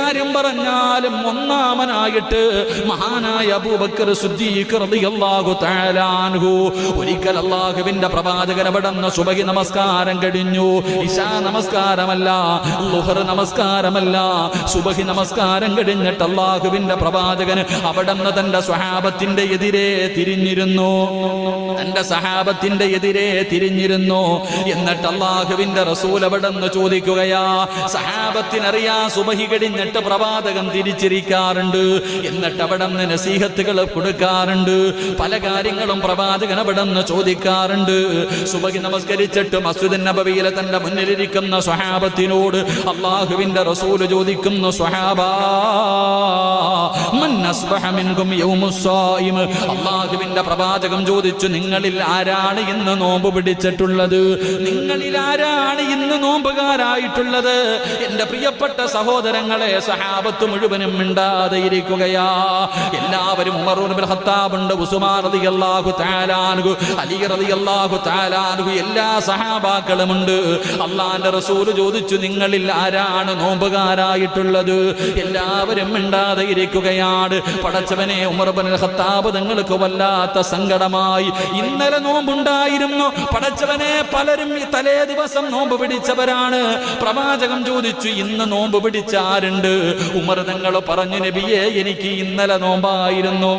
കാര്യം പറഞ്ഞാലും ഒന്നാമനായിട്ട് മഹാനായ അബൂബക്കർ സിദ്ദീഖ് റളിയല്ലാഹു തആല അൻഹു ഒരിക്കൽ അല്ലാഹുവിന്റെ പ്രവാചകൻ അവിടുന്ന് സുബഹി നമസ്കാരം കഴിഞ്ഞു. ഇശാ നമസ്കാരമല്ല, ളുഹർ നമസ്കാരമല്ല, സുബഹി നമസ്കാരം കഴിഞ്ഞിട്ട് അല്ലാഹുവിന്റെ പ്രവാചകൻ അവിടുന്ന് തന്റെ സ്വഹാബത്തിന്റെ എതിരെ തിരിഞ്ഞിരുന്നു. എന്നിട്ട് അല്ലാഹുവിന്റെ റസൂൽ അവിടുന്ന് ചോദിക്കുകയാ, സഹാബത്തിനറിയാ സുബഹി കഴിഞ്ഞിട്ട് പ്രവാചകൻ തിരിച്ചിരിക്കാറുണ്ട്, എന്നിട്ട് അവിടുന്ന് നസീഹത്തുകൾ കൊടുക്കാറുണ്ട്, പല കാര്യങ്ങളും പ്രവാചകൻ അവിടുന്ന് ചോദിക്കാറുണ്ട്. സുബഹി നമസ്കരിച്ചിട്ട് മസ്ജിദ് നബവിയിലെ തന്റെ മുന്നിലിരിക്കുന്ന സ്വഹാബത്തിനോട് അല്ലാഹുവിന്റെ റസൂൽ ചോദിക്കുന്നു, സ്വഹാബാ മൻ അസ്ബഹ മിൻകും യൗമുസ്സായിം. അല്ലാഹുവിന്റെ പ്രവാചകൻ ചോദിച്ചു, നിങ്ങളിൽ ആരാണ് ഇന്ന് നോമ്പ് പിടിച്ചിട്ടുള്ളത്? നിങ്ങളിൽ ആരാണ് ഇന്ന് നോമ്പുകാരായിട്ടുള്ളത്? എന്റെ പ്രിയപ്പെട്ട സഹോദരങ്ങളെ, സഹാബത്ത് മുഴുവനും മിണ്ടാതെ ഇരിക്കുകയാ. എല്ലാവരും ഉമർ ഇബ്നുൽ ഖത്താബ് ഉണ്ട്, ഉസ്മാൻ റളിയല്ലാഹു തആല അൻഹു, അലി റളിയല്ലാഹു തആല അൻഹു, എല്ലാ സഹാബാക്കളും ഉണ്ട്. അല്ലാഹുവിന്റെ റസൂൽ ചോദിച്ചു, നിങ്ങളിൽ ആരാണ് നോമ്പുകാരായിട്ടുള്ളത്? എല്ലാവരും മിണ്ടാതെ ഇരിക്കുകയാണ്. പടച്ചവനെ, ഉമർ ഇബ്നുൽ ഖത്താബ് നിങ്ങൾക്ക് വല്ലാത്ത സങ്കടമായി. ഇന്നലെ നോമ്പുണ്ടായിരുന്നു പടച്ചവനെ, പലരും തലേ ദിവസം നോമ്പ് പിടിച്ചവരാണ്. പ്രവാചകൻ ചോദിച്ചു, ഇന്ന് നോമ്പ് പിടിച്ച ആരുണ്ട്? ഉമർ തങ്ങൾ പറഞ്ഞു, നബിയെ എനിക്ക് ഇന്നലെ നോമ്പായിരുന്നു.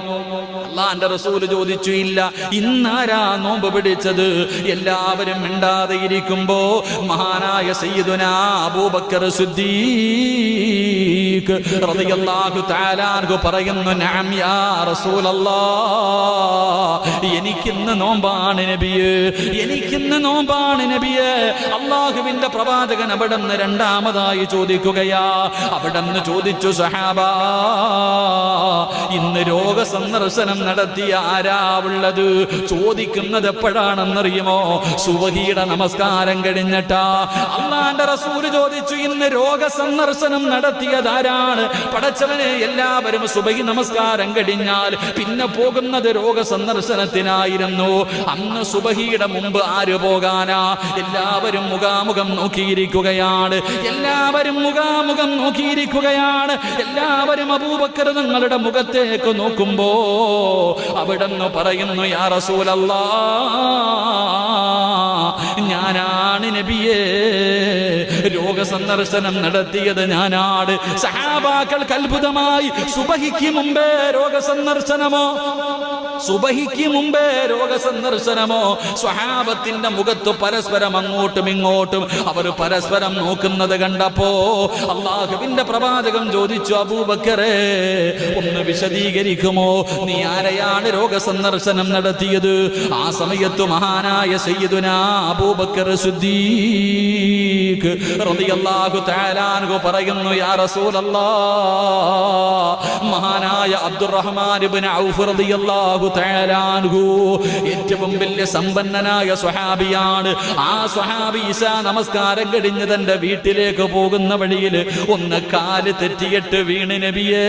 അല്ലാഹുവിന്റെ റസൂൽ ചോദിച്ചു, ഇല്ല, ഇന്നാരാ നോമ്പ് പിടിച്ചത്? എല്ലാവരും മിണ്ടാതെ ഇരിക്കുമ്പോ മഹാനായ സയ്യിദുനാ അബൂബക്കർ സിദ്ദീഖ് റളിയല്ലാഹു തആല അൻഹു പറയുന്നു, നഅം യാ റസൂലല്ലാഹ്, എനിക്കിന്ന് നോമ്പാണ് നബിയേ, എനിക്കിന്ന് നോമ്പാണ് നബിയേ. അല്ലാഹുവിന്റെ പ്രവാചകൻ അവിടുന്ന് രണ്ടാമതായി ചോദിക്കുകയാ. അവിടുന്ന് ചോദിച്ചു, സഹാബാ ഇന്ന് രോഗസന്ദർശനം നടത്തിയ ആരാ ഉള്ളത്? ചോദിക്കുന്നത് എപ്പോഴാണെന്നറിയുമോ? സുബഹിയുടെ നമസ്കാരം കഴിഞ്ഞിട്ടാ. അല്ലാഹുവിന്റെ റസൂൽ ചോദിച്ചു, ഇന്ന് രോഗസന്ദർശനം നടത്തിയതാരാണ്? പടച്ചവനെ, എല്ലാവരും സുബഹി നമസ്കാരം കഴിഞ്ഞാൽ പിന്നെ പോകുന്നത് രോഗസന്ദർശനത്തിനായിരുന്നു. അന്ന് സുബഹിയുടെ മുമ്പ് ആര് പോകാനാ? എല്ലാവരും മുഖാമുഖം നോക്കിയിരിക്കുകയാണ്. എല്ലാവരും അബൂബക്കർ തങ്ങളുടെ മുഖത്തേക്ക് നോക്കുമ്പോ അവിടുന്ന് പറയുന്നു, യാ റസൂലല്ലാഹ്, ഞാനാണ് നബിയേ, രോഗസന്ദർശനം നടത്തിയത് ഞാനാണ്. സഹാബാക്കൾക്ക് അത്ഭുതമായി. സുബഹിക്ക് മുമ്പേ രോഗസന്ദർശനമോ? സുബഹിക്ക് മുമ്പേ രോഗസന്ദർശനമോ? സ്വഹാബത്തിന്റെ മുഖത്ത് പരസ്പരം അങ്ങോട്ടും ഇങ്ങോട്ടും അവർ പരസ്പരം നോക്കുന്നത് കണ്ടപ്പോ അല്ലാഹുവിന്റെ പ്രവാചകൻ ചോദിച്ചു, അബൂബക്കറേ ഒന്ന് വിശദീകരിക്കുമോ? നീ ആരെയാണ് രോഗസന്ദർശനം നടത്തിയത്? ആ സമയത്ത് മഹാനായ സയ്യിദുനാ അബൂബക്കർ സിദ്ദീഖ് റളിയല്ലാഹു തആല അൻഹു പറയുന്നു, യാ റസൂലല്ലാഹ്, മഹാനായ അബ്ദുറഹ്മാൻ ഇബ്നു ഔഫ് റളിയല്ലാഹു തആല അൻഹു ഏറ്റവും വലിയ സമ്പന്നനായ സ്വഹാബിയാണ്. ആ സ്വഹാബി ഇശാ നമസ്കാരം കഴിഞ്ഞ് തന്റെ വീട്ടിലേക്ക് പോകുന്ന വഴിയിൽ ഒന്ന് കാല് തെറ്റിയിട്ട് വീണ് നബിയേ.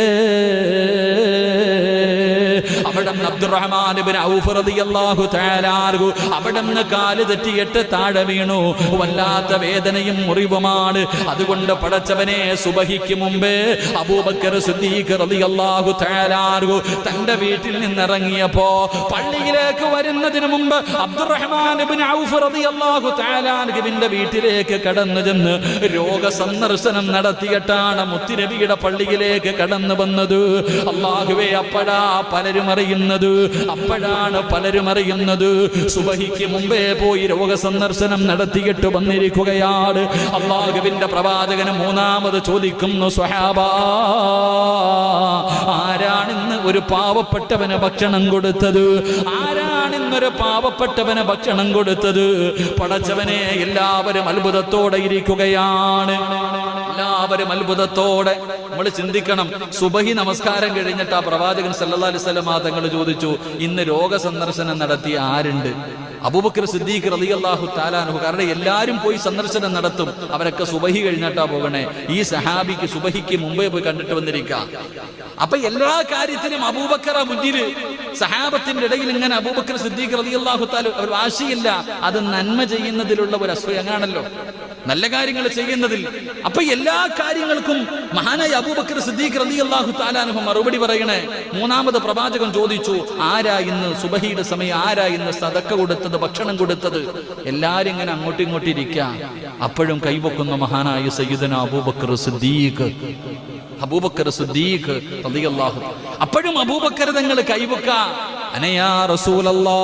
അവിടുന്ന് അബ്ദുറഹ്മാൻ ഇബ്നു ഔഫ് റളിയല്ലാഹു തആല അൻഹു അവിടുന്ന് കാല് തെറ്റിയിട്ട് താഴെ വീണു. വല്ലാത്ത വേദനയും മുറിവുമാണ്. അതുകൊണ്ട് പടച്ചവനെ, സുബഹിക്ക് മുമ്പേ അബൂബക്കർ സിദ്ദീഖ് റളിയല്ലാഹു തആല അൻഹു തന്റെ വീട്ടിൽ നിന്നിറങ്ങിയപ്പോ പള്ളിയിലേക്ക് വരുന്നതിന് മുമ്പ് അബ്ദുറഹ്മാൻ ഇബ്നു ഔഫ് റളിയല്ലാഹു തആല അൻഹുവിന്റെ വീട്ടിലേക്ക് കടന്നു ചെന്ന് രോഗസന്ദർശനം നടത്തിയിട്ടാണ് മുത്തുനബിയുടെ പള്ളിയിലേക്ക് കടന്നു വന്നത്. അല്ലാഹുവേ, അപ്പോഴാണ് പലരും അറിയുന്നത് സുബഹിക്ക് മുമ്പേ പോയി രോഗസന്ദർശനം നടത്തിയിട്ട് വന്നിരിക്കുകയാണ്. അല്ലാഹുവിന്റെ പ്രവാചകന് മൂന്നാമത് ചോദിക്കുന്നു, സ്വഹാബാ ആരാണിന്ന് ഒരു പാവപ്പെട്ടവന് ഭക്ഷണം കൊടുത്തത്? ആരാണിന്നൊരു പാവപ്പെട്ടവന് ഭക്ഷണം കൊടുത്തത്? പടച്ചവനെ, എല്ലാവരും അത്ഭുതത്തോടെ ഇരിക്കുകയാണ്. എല്ലാവരും അത്ഭുതത്തോടെ. നമ്മൾ ചിന്തിക്കണം, സുബഹി നമസ്കാരം കഴിഞ്ഞിട്ട് ആ പ്രവാചകൻ സല്ലല്ലാഹു അലൈഹി വസല്ലം തങ്ങൾ ചോദിച്ചു, ഇന്ന് രോഗസന്ദർശനം നടത്തിയ ആരുണ്ട്? അബൂബക്കർ സിദ്ദീഖ് റളിയല്ലാഹു തആല അൻഹു. കാരണം എല്ലാവരും പോയി സന്ദർശനം നടത്തും, അവരൊക്കെ സുബഹി കഴിഞ്ഞിട്ടാ പോകണേ. ഈ സഹാബിക്ക് സുബഹിക്ക് മുമ്പേ പോയി കണ്ടിട്ട് വന്നിരിക്കാം. അപ്പൊ എല്ലാ കാര്യത്തിലും അബൂബക്കർ മുന്നില്. സഹാബത്തിന്റെ ഇടയിൽ ഇങ്ങനെ അബൂബക്കർ സിദ്ദീഖ് റളിയല്ലാഹു തആല ഒരു വാശിയില്ല. അത് നന്മ ചെയ്യുന്നതിലുള്ള ഒരു അസ്വയങ്ങാണല്ലോ. നല്ല കാര്യങ്ങൾ ചെയ്യുന്നതിൽ. അപ്പൊ എല്ലാ കാര്യങ്ങൾക്കും മഹാനായ അബൂബക്കർ സിദ്ദീഖ് റളിയല്ലാഹു തആല അൻഹു മറുപടി പറയണേ. മൂന്നാമത് പ്രവാചകൻ ചോദിച്ചു, ആരാ ഇന്ന് സുബഹിയുടെ സമയം ആരാ ഇന്ന് സദക്ക കൊടുത്തത്, ഭക്ഷണം കൊടുത്തത്? എല്ലാരും ഇങ്ങനെ അങ്ങോട്ടും ഇങ്ങോട്ടും ഇരിക്കാം. അപ്പോഴും കൈവക്കുന്ന മഹാനായ സയ്യിദന അബൂബക്കർ സിദ്ദീഖ് റളിയല്ലാഹു. അപ്പോഴും അബൂബക്കർ തങ്ങൾ കൈവക്ക, അനയാ റസൂലല്ലാഹ്.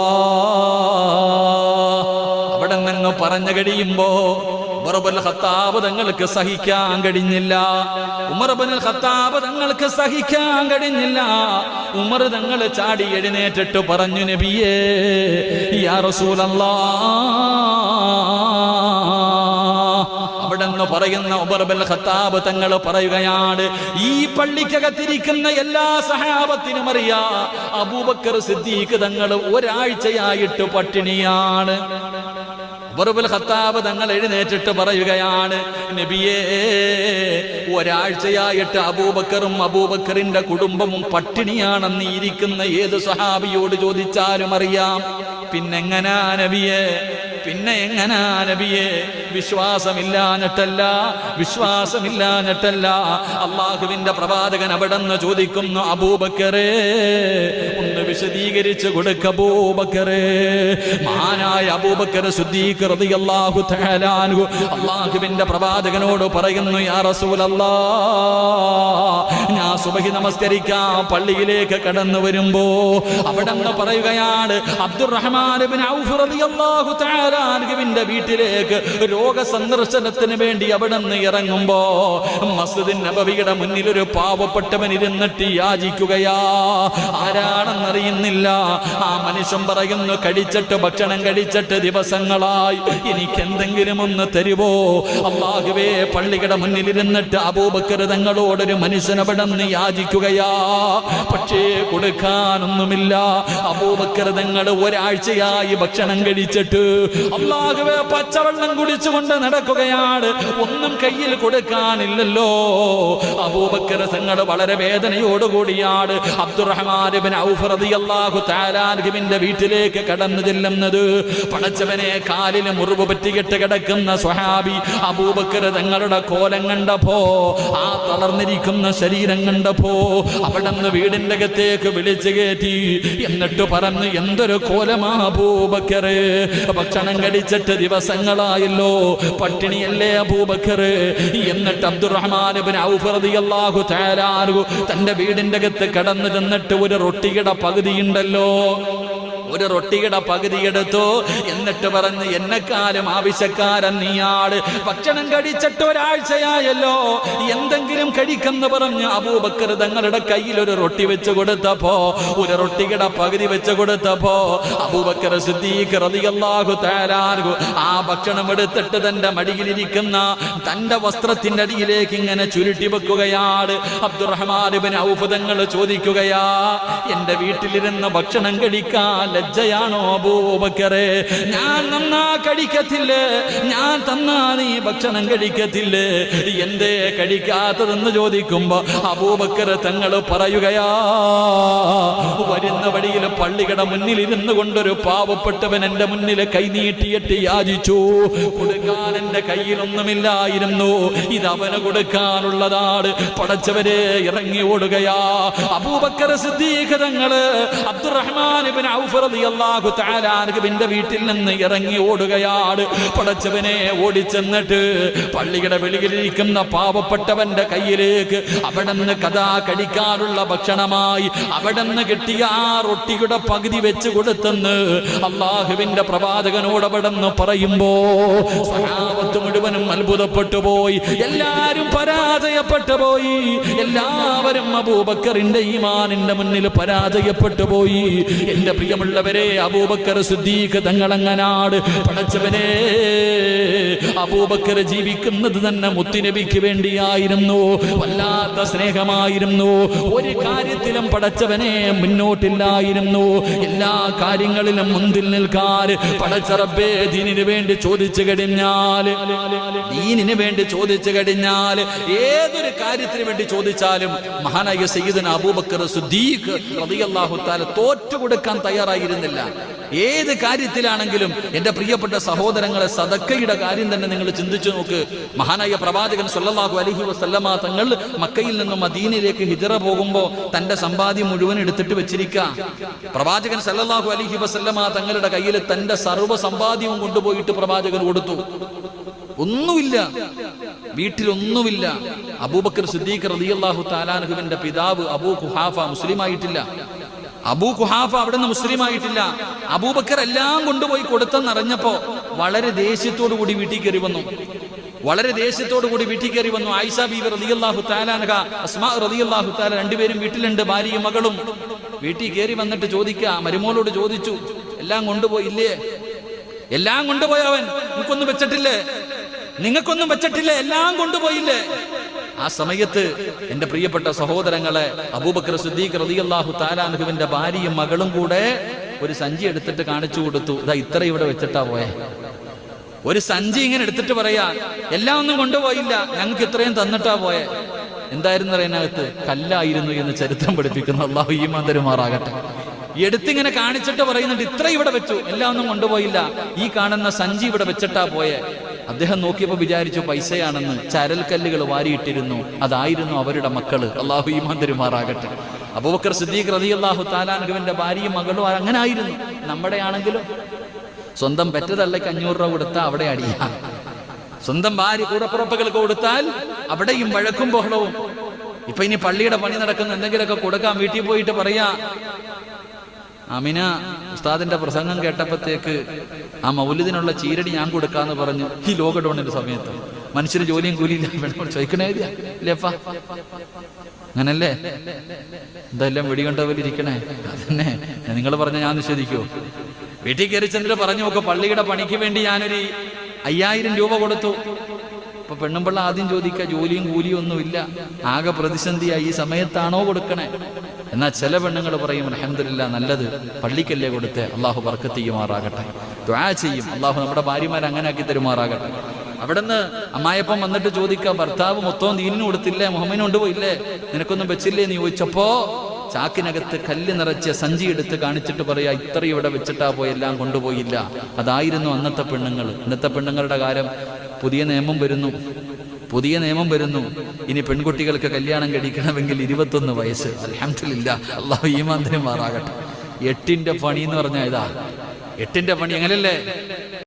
അവിടെ നിന്ന് പറഞ്ഞു കഴിയുമ്പോ ഉമർ ഇബ്നുൽ ഖത്താബ് തങ്ങൾക്ക് സഹിക്കാൻ കഴിഞ്ഞില്ല. ഉമർ തങ്ങൾ ചാടി എഴുന്നേറ്റിട്ട് പറഞ്ഞു, നബിയേ യാ റസൂലല്ലാഹ്. അവിടെന്ന് പറയുന്ന ഉമർ ഇബ്നുൽ ഖത്താബ് തങ്ങൾ പറയുകയാണ്, ഈ പള്ളിക്കകത്തിരിക്കുന്ന എല്ലാ സഹാബത്തിനും അറിയാം അബൂബക്കർ സിദ്ദീഖ് തങ്ങൾ ഒരാഴ്ചയായിട്ട് പട്ടിണിയാണ്. ഉമർ ഇബ്നുൽ ഖത്താബ് തങ്ങൾ എഴുന്നേറ്റിട്ട് പറയുകയാണ്, നബിയേ ഒരാഴ്ചയായിട്ട് അബൂബക്കറും അബൂബക്കറിന്റെ കുടുംബവും പട്ടിണിയാണെന്ന് ഇരിക്കുന്ന ഏത് സഹാബിയോട് ചോദിച്ചാലും അറിയാം. പിന്നെങ്ങനാ നബിയേ വിശ്വാസമില്ലാഞ്ഞിട്ടല്ല. അള്ളാഹുവിന്റെ പ്രവാചകൻ അവിടെന്ന് ചോദിക്കുന്നു, അബൂബക്കറേ ഒന്ന് വിശദീകരിച്ച് കൊടുക്ക അബൂബക്കറേ. മഹാനായ അബൂബക്കർ സിദ്ദീഖ് റളിയല്ലാഹു തആല അൻഹു അള്ളാഹുവിന്റെ പ്രവാചകനോട് പറയുന്നു, യാ റസൂലല്ലാഹ്, ഞാൻ സുബഹി നമസ്കരിക്കാൻ പള്ളിയിലേക്ക് കടന്നു വരുമ്പോ അവിടെന്ന് പറയുകയാണ്, അബ്ദുറഹ്മാൻ ഇബ്നു ഔഫ് റളിയല്ലാഹു തആല അൻഹുവിന്റെ വീട്ടിലേക്ക് രോഗ സന്ദർശനത്തിന് വേണ്ടി അവിടെ നിന്ന് ഇറങ്ങുമ്പോ മസ്ജിദ് നബവിയുടെ മുന്നിൽ ഒരു പാവപ്പെട്ടവൻ ഇരുന്നിട്ട് യാചിക്കുകയാ. ആരാണെന്നറിയുന്നില്ല. ആ മനുഷ്യൻ പറയുന്നു, ഭക്ഷണം കഴിച്ചിട്ട് ദിവസങ്ങളായി, എനിക്ക് എന്തെങ്കിലും ഒന്ന് തരുവോ? അല്ലാഹുവേ, പള്ളിയുടെ മുന്നിൽ ഇരുന്നിട്ട് അബൂബക്കർ തങ്ങളോടൊരു മനുഷ്യൻ അവിടെ നിന്ന് യാചിക്കുകയാ. പക്ഷേ കൊടുക്കാനൊന്നുമില്ല. അബൂബക്കർ തങ്ങൾ ഒരാഴ്ചയായി ഭക്ഷണം കഴിച്ചിട്ട് അല്ലാഹുവേ പച്ചവെള്ളം കുടിച്ചുകൊണ്ട് നടക്കുകയാണ്. ഒന്നും കയ്യിൽ കൊടുക്കാനില്ലല്ലോ. അബൂബക്കർ തങ്ങൾ വളരെ വേദനയോടുകൂടിയാണ് അബ്ദുറഹ്മാൻ ഇബ്നു ഔഫ് റളിയല്ലാഹു തആല അൻഹുവിന്റെ വീട്ടിലേക്ക് കടന്നു ചെല്ലുന്നത്. പടച്ചവനെ, കാലിൽ മുറിവ് പറ്റിയിട്ട് കിടക്കുന്ന സ്വഹാബി അബൂബക്കർ തങ്ങളുടെ കോലം കണ്ടപ്പോ, ആ തളർന്നിരിക്കുന്ന ശരീരം കണ്ടപ്പോ അവിടുന്ന് വീടിന്റെ അകത്തേക്ക് വിളിച്ചു കയറ്റി. എന്നിട്ട് പറഞ്ഞു, എന്തൊരു കോലമാ അബൂബക്കറേ, ഭക്ഷണം കഴിച്ചിട്ട് ദിവസങ്ങളായല്ലോ, പട്ടിണിയല്ലേ അബൂബക്കർ? എന്നിട്ട് അബ്ദുറഹ്മാൻ ഇബ്നു ഔഫ് റളിയല്ലാഹു തആല അൻഹു തന്റെ വീടിന്റെ അകത്ത് കടന്നു ചെന്നിട്ട് ഒരു റൊട്ടിയുടെ പകുതിയുണ്ടല്ലോ, ഒരു റൊട്ടിയുടെ പകുതി എടുത്തു. എന്നിട്ട് പറഞ്ഞു, എന്നെക്കാലും ആവശ്യക്കാരൻ നീയാണ്. ഭക്ഷണം കഴിച്ചിട്ട് ഒരാഴ്ചയായല്ലോ, എന്തെങ്കിലും കഴിക്കെന്ന് പറഞ്ഞ് അബൂബക്കർ തങ്ങളുടെ കയ്യിൽ ഒരു റൊട്ടി വെച്ച് കൊടുത്തപ്പോ, ഒരു റൊട്ടിയുടെ പകുതി വെച്ച് കൊടുത്തപ്പോ അബൂബക്കർ സിദ്ദീഖ് റളിയല്ലാഹു തആല അൻഹു ആ ഭക്ഷണം എടുത്തിട്ട് തന്റെ മടിയിലിരിക്കുന്ന തന്റെ വസ്ത്രത്തിന്റെ അടിയിലേക്ക് ഇങ്ങനെ ചുരുട്ടി വെക്കുകയാണ്. അബ്ദുറഹ്മാൻ ഇബ്നു ഔഫ് തങ്ങൾ ചോദിക്കുകയാ, എന്റെ വീട്ടിലിരുന്ന് ഭക്ഷണം കഴിക്കാൻ ലജ്ജയാണോ അബൂബക്കറേ? ഞാൻ നന്നാ കഴിക്കത്തില്ലേ? ഞാൻ തന്നാ നീ ഭക്ഷണം കഴിക്കത്തില്ലേ? എന്തേ കഴിക്കാത്തതെന്ന് ചോദിക്കുമ്പോ അബൂബക്കർ തങ്ങൾ പറയുകയാ, വരുന്ന വഴിയിൽ പള്ളിയുടെ മുന്നിൽ ഇരുന്നു കൊണ്ടൊരു പാവപ്പെട്ടവൻ എന്റെ മുന്നിൽ കൈനീട്ടിയിട്ട് യാചിച്ചു. കൊടുക്കാൻ എന്റെ കയ്യിലൊന്നുമില്ലായിരുന്നു, ഇത് അവന് കൊടുക്കാനുള്ളതാണ്. പടച്ചവരെ, ഇറങ്ങി ഓടുകയാ അബൂബക്കർ സിദ്ദീഖ് തങ്ങള് അബ്ദുറഹ്മാൻ ഇബ്നു ഔഫ് റളിയല്ലാഹു തആല അൻഹുവിന്റെ വീട്ടിൽ നിന്ന് ഇറങ്ങി ഓടുകയാണ്. പടച്ചവനെ, ഓടിച്ചെന്നിട്ട് പള്ളിയുടെ വെളിയിലിരിക്കുന്ന പാവപ്പെട്ടവന്റെ കയ്യിലേക്ക് അവിടെ നിന്ന് കഥാ കഴിക്കാനുള്ള ഭക്ഷണമായി അവിടെ നിന്ന് കിട്ടിയ ആ റൊട്ടിയുടെ പകുതി വെച്ച് കൊടുത്തെന്ന് അള്ളാഹുവിന്റെ പ്രവാചകനോട് അവിടെ നിന്ന് പറയുമ്പോ സഹാബത്ത് മുഴുവനും അത്ഭുതപ്പെട്ടു പോയി. എല്ലാരും പരാജയപ്പെട്ടു പോയി. എല്ലാവരും അബൂബക്കറിന്റെ ഈമാനിന്റെ മുന്നിൽ പരാജയപ്പെട്ടു പോയി. എന്റെ പ്രിയമുള്ളവരെ, അബൂബക്കർ സിദ്ദീഖ് തങ്ങളങ്ങനാട്. പടച്ചവനെ, അബൂബക്കർ ജീവിക്കുന്നത് തന്നെ മുത്തുനബിക്ക് വേണ്ടിയായിരുന്നു. വല്ലാത്ത സ്നേഹമായിരുന്നു. ഒരു കാര്യത്തിലും പടച്ചവനെ മുന്നോട്ടില്ലായിരുന്നു. എല്ലാ കാര്യങ്ങളിലും മുന്നിൽ നിൽക്കാൻ പടച്ച റബ്ബേ ദീനിന് വേണ്ടി ചോദിച്ചു കഴിഞ്ഞാൽ ഏതൊരു കാര്യത്തിന് വേണ്ടി ചോദിച്ചാലും മഹാനായ സയ്യിദുനാ അബൂബക്കർ സിദ്ദീഖ് റളിയല്ലാഹു തആല തോറ്റു കൊടുക്കാൻ തയ്യാറായി ഉണ്ടായിരുന്നില്ല. ഏത് കാര്യത്തിലാണെങ്കിലും എൻ്റെ പ്രിയപ്പെട്ട സഹോദരങ്ങളെ, സദക്കയുടെ കാര്യം തന്നെ നിങ്ങൾ ചിന്തിച്ചു നോക്ക്. മഹാനായ പ്രവാചകൻ സല്ലല്ലാഹു അലൈഹി വസല്ലമ തങ്ങൾ മക്കയിൽ നിന്നും മദീനയിലേക്ക് ഹിജ്റ പോകുമ്പോൾ തന്റെ സമ്പാദ്യം മുഴുവൻ എടുത്തിട്ട് വെച്ചിരിക്കുക. പ്രവാചകൻ സല്ലല്ലാഹു അലൈഹി വസല്ലമ തങ്ങളുടെ കയ്യിൽ തന്റെ സർവ്വ സമ്പാദ്യവും കൊണ്ടുപോയിട്ട് പ്രവാചകൻ കൊടുത്തു. ഒന്നുമില്ല, വീട്ടിലൊന്നുമില്ല. അബൂബക്കർ സിദ്ദീഖ് റളിയല്ലാഹു തആല അൻഹുവിന്റെ പിതാവ് അബൂ ഖുഹാഫ മുസ്ലിമായിട്ടില്ല. അബൂ ഖുഹാഫ അവിടുന്ന് മുസ്ലിമായിട്ടില്ല. അബൂബക്കർ എല്ലാം കൊണ്ടുപോയി കൊടുത്തെന്നറിഞ്ഞപ്പോ വളരെ ദേഷ്യത്തോടു കൂടി വീട്ടിൽ കയറി വന്നു. ആയിഷ ബീവി റളിയല്ലാഹു തആല അൻഹ, അസ്മാ റളിയല്ലാഹു തആല രണ്ടുപേരും വീട്ടിലുണ്ട്, ഭാര്യയും മകളും. വീട്ടിൽ കയറി വന്നിട്ട് ചോദിക്കുക, മരുമോളോട് ചോദിച്ചു, എല്ലാം കൊണ്ടുപോയില്ലേ? എല്ലാം കൊണ്ടുപോയവൻ, നിങ്ങൾക്കൊന്നും വെച്ചിട്ടില്ലേ? എല്ലാം കൊണ്ടുപോയില്ലേ? ആ സമയത്ത് എന്റെ പ്രിയപ്പെട്ട സഹോദരങ്ങളെ, അബൂബക്കർ സിദ്ദീഖ് റളിയല്ലാഹു തആല അൻഹുവിന്റെ ഭാര്യയും മകളും കൂടെ ഒരു സഞ്ചി എടുത്തിട്ട് കാണിച്ചു കൊടുത്തു. ഇതാ ഇത്ര ഇവിടെ വെച്ചിട്ടാ പോയെ. ഒരു സഞ്ചി ഇങ്ങനെ എടുത്തിട്ട് പറയാ, എല്ലാം ഒന്നും കൊണ്ടുപോയില്ല, ഞങ്ങൾക്ക് ഇത്രയും തന്നിട്ടാ പോയെ. എന്തായിരുന്നു അതിനകത്ത്? കല്ലായിരുന്നു എന്ന് ചരിത്രം പഠിപ്പിക്കുന്നു. അല്ലാഹു ഈമാൻ തരുമാറാകട്ടെ. എടുത്തിങ്ങനെ കാണിച്ചിട്ട് പറയുന്നുണ്ട്, ഇത്ര ഇവിടെ വെച്ചു, എല്ലാം ഒന്നും കൊണ്ടുപോയില്ല, ഈ കാണുന്ന സഞ്ചി ഇവിടെ വെച്ചിട്ടാ പോയെ. അദ്ദേഹം നോക്കിയപ്പോൾ വിചാരിച്ചു പൈസയാണെന്ന്. ചരൽക്കല്ലുകൾ വാരിയിട്ടിരുന്നു, അതായിരുന്നു അവരുടെ മക്കള്. അല്ലാഹു ഈമാൻ തരുമാറാകട്ടെ. അബൂബക്കർ സിദ്ദീഖ് റളിയല്ലാഹു തആല അൻഹുവിന്റെ ഭാര്യയും മകളും അങ്ങനെ ആയിരുന്നു. നമ്മുടെ ആണെങ്കിലും സ്വന്തം പെറ്റതള്ളക്ക് 500 രൂപ കൊടുത്താൽ അവിടെ അടിയാ. സ്വന്തം ഭാര്യ കൂടപ്പുറപ്പുകൾക്ക് കൊടുത്താൽ അവിടെയും വഴക്കും ബഹളവും. ഇപ്പൊ ഇനി പള്ളിയുടെ പണി നടക്കുന്ന എന്തെങ്കിലുമൊക്കെ കൊടുക്കാൻ വീട്ടിൽ പോയിട്ട് പറയാ, അമിന ഉസ്താദിന്റെ പ്രസംഗം കേട്ടപ്പോഴത്തേക്ക് ആ മൗലിദിനുള്ള ചീരടി ഞാൻ കൊടുക്കാന്ന് പറഞ്ഞു. ഈ ലോക്ക്ഡൌണിന്റെ സമയത്ത് മനുഷ്യന് ജോലിയും കൂലിയില്ല, ചോദിക്കണേ ഇല്ലേപ്പാ, അങ്ങനല്ലേ? എന്തെല്ലാം വെടികൊണ്ട പോലെ ഇരിക്കണേ. അതന്നെ നിങ്ങൾ പറഞ്ഞ ഞാൻ നിഷേധിക്കൂ? വീട്ടിൽ കയറി ചെന്നിട്ട് പറഞ്ഞു നോക്ക്, പള്ളിയുടെ പണിക്ക് വേണ്ടി ഞാനൊരു 5000 രൂപ കൊടുത്തു. അപ്പൊ പെണ്ണുമ്പിള്ള ആദ്യം ചോദിക്കുക, ജോലിയും കൂലിയും ഒന്നുമില്ല, ആകെ പ്രതിസന്ധിയായി, ഈ സമയത്താണോ കൊടുക്കണേ? എന്നാൽ ചില പെണ്ണുങ്ങൾ പറയും, അൽഹംദുലില്ലാ, നല്ലത് പള്ളിക്കല്ലേ കൊടുത്തേ, അള്ളാഹു ബർക്കത്ത് ചെയ്യുമാറാകട്ടെ, ദുആ ചെയ്യും, അള്ളാഹു നമ്മുടെ ഭാര്യമാരെ അങ്ങനെ ആക്കി തരുമാറാകട്ടെ. അവിടുന്ന് അമ്മായപ്പം വന്നിട്ട് ചോദിക്കുക, ഭർത്താവ് മൊത്തവും ദീനിന് കൊടുത്തില്ലേ, മുഹമ്മദിന് കൊണ്ടുപോയില്ലേ, നിനക്കൊന്നും വെച്ചില്ലേ എന്ന് ചോദിച്ചപ്പോ ചാക്കിനകത്ത് കല്ല് നിറച്ച സഞ്ചി എടുത്ത് കാണിച്ചിട്ട് പറയാ, ഇത്ര ഇവിടെ വെച്ചിട്ടാ പോയി, എല്ലാം കൊണ്ടുപോയില്ല. അതായിരുന്നു അന്നത്തെ പെണ്ണുങ്ങൾ. ഇന്നത്തെ പെണ്ണുങ്ങളുടെ കാര്യം പുതിയ നിയമം വരുന്നു. ഇനി പെൺകുട്ടികൾക്ക് കല്യാണം കഴിക്കണമെങ്കിൽ 21 വയസ്സ്. അൽഹംദുലില്ലാ, അല്ലാഹു ഈമാൻ തരുമാറാകട്ടെ. 8ന്റെ പണി എന്ന് പറഞ്ഞാൽ ഇതാ, 8ന്റെ പണി അങ്ങനല്ലേ?